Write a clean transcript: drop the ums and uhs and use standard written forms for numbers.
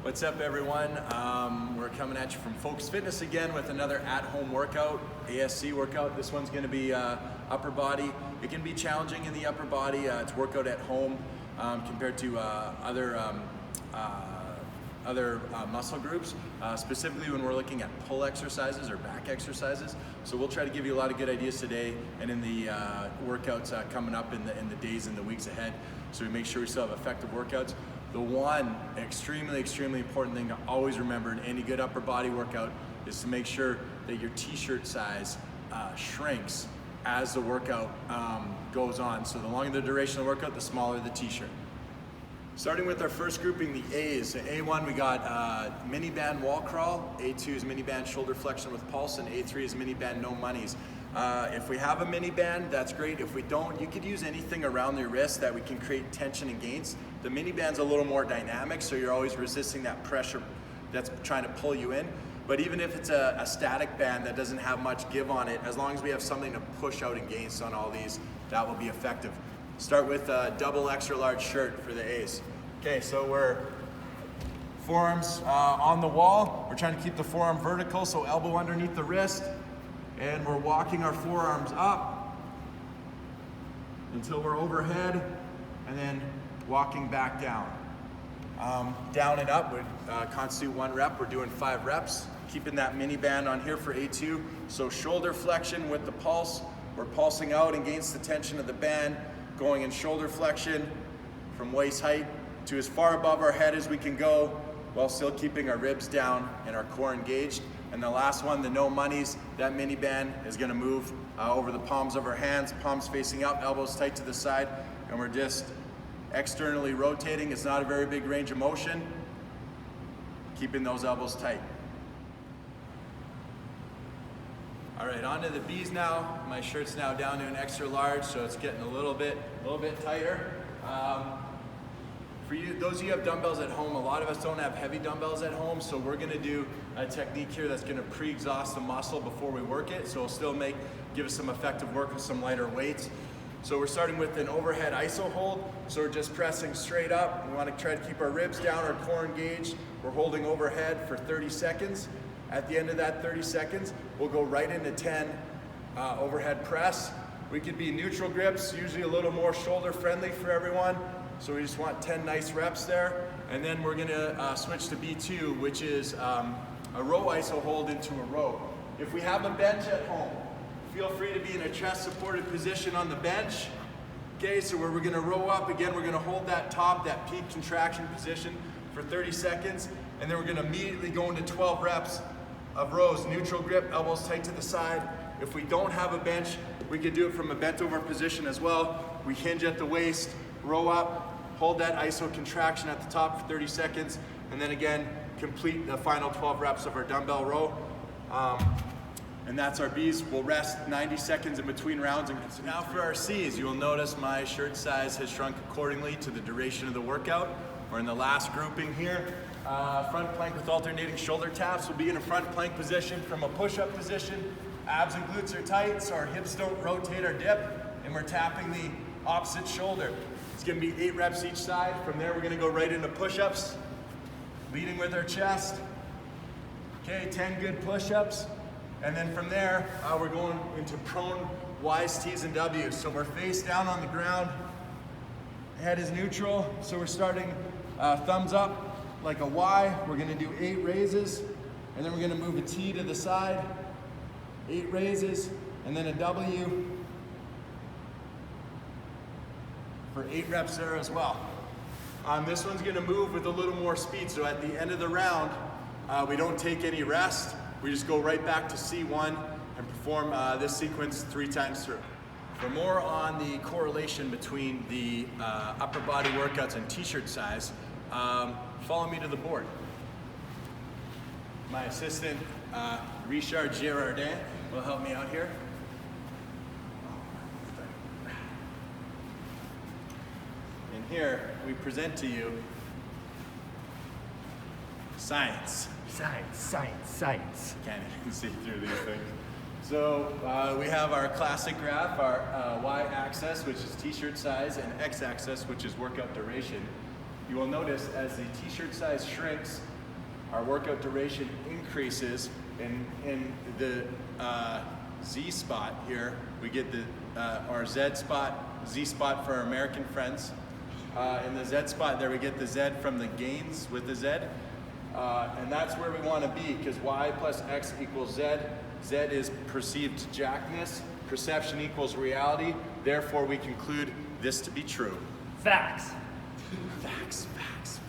What's up, everyone? We're coming at you from Focus Fitness again with another at-home workout, ASC workout. This one's going to be upper body. It can be challenging in the upper body. It's workout at home compared to other muscle groups, specifically when we're looking at pull exercises or back exercises. So we'll try to give you a lot of good ideas today and in the workouts coming up in the days and the weeks ahead, so we make sure we still have effective workouts. The one extremely important thing to always remember in any good upper body workout is to make sure that your t-shirt size shrinks as the workout goes on. So the longer the duration of the workout, the smaller the t-shirt. Starting with our first grouping, the A's. So A1, we got mini band wall crawl. A2 is mini band shoulder flexion with pulse, and A3 is mini band no monies. If we have a mini band, that's great. If we don't, you could use anything around your wrist that we can create tension against. The mini band's a little more dynamic, so you're always resisting that pressure that's trying to pull you in. But even if it's a static band that doesn't have much give on it, as long as we have something to push out against on all these, that will be effective. Start with a double extra large shirt for the A's. Okay, so we're forearms on the wall. We're trying to keep the forearm vertical, so elbow underneath the wrist. And we're walking our forearms up until we're overhead, and then walking back down. Down and up would constitute 1 rep. We're doing 5 reps. Keeping that mini band on here for A2. So shoulder flexion with the pulse. We're pulsing out against the tension of the band, going in shoulder flexion from waist height to as far above our head as we can go, while still keeping our ribs down and our core engaged. And the last one, the no monies, that mini band is gonna move over the palms of our hands, palms facing up, elbows tight to the side, and we're just externally rotating. It's not a very big range of motion, keeping those elbows tight. All right, on to the B's now. My shirt's now down to an extra large, so it's getting a little bit tighter. For you, those of you who have dumbbells at home, a lot of us don't have heavy dumbbells at home, so we're gonna do a technique here that's gonna pre-exhaust the muscle before we work it, so it'll still give us some effective work with some lighter weights. So we're starting with an overhead iso hold, so we're just pressing straight up. We wanna try to keep our ribs down, our core engaged. We're holding overhead for 30 seconds. At the end of that 30 seconds, we'll go right into 10 overhead press. We could be neutral grips, usually a little more shoulder friendly for everyone. So we just want 10 nice reps there. And then we're gonna switch to B2, which is a row iso hold into a row. If we have a bench at home, feel free to be in a chest supported position on the bench. Okay, so where we're gonna row up, again, we're gonna hold that top, that peak contraction position for 30 seconds. And then we're gonna immediately go into 12 reps of rows, neutral grip, elbows tight to the side. If we don't have a bench, we could do it from a bent over position as well. We hinge at the waist, row up, hold that iso contraction at the top for 30 seconds, and then again, complete the final 12 reps of our dumbbell row. And that's our B's. We'll rest 90 seconds in between rounds. And now for our C's, you'll notice my shirt size has shrunk accordingly to the duration of the workout. We're in the last grouping here. Front plank with alternating shoulder taps. We'll be in a front plank position from a push-up position. Abs and glutes are tight, so our hips don't rotate or dip, and we're tapping the opposite shoulder. It's gonna be 8 reps each side. From there, we're gonna go right into push-ups, leading with our chest. Okay, 10 good push-ups. And then from there, we're going into prone Y's, T's, and W's. So we're face down on the ground, head is neutral. So we're starting thumbs up like a Y. We're gonna do 8 raises, and then we're gonna move a T to the side, 8 raises, and then a W. For 8 reps there as well. This one's gonna move with a little more speed, so at the end of the round, we don't take any rest. We just go right back to C1 and perform this sequence 3 times through. For more on the correlation between the upper body workouts and t-shirt size, follow me to the board. My assistant, Richard Girardin, will help me out here. Here, we present to you science. Science. Can't even see through these things. So we have our classic graph, our y-axis, which is t-shirt size, and x-axis, which is workout duration. You will notice as the t-shirt size shrinks, our workout duration increases. In the Z spot here, we get the our Z spot, Z spot for our American friends. In the Z spot there, we get the Z from the gains with the Z. And that's where we want to be, because Y plus X equals Z. Z is perceived jackness. Perception equals reality. Therefore, we conclude this to be true. Facts. Facts, facts,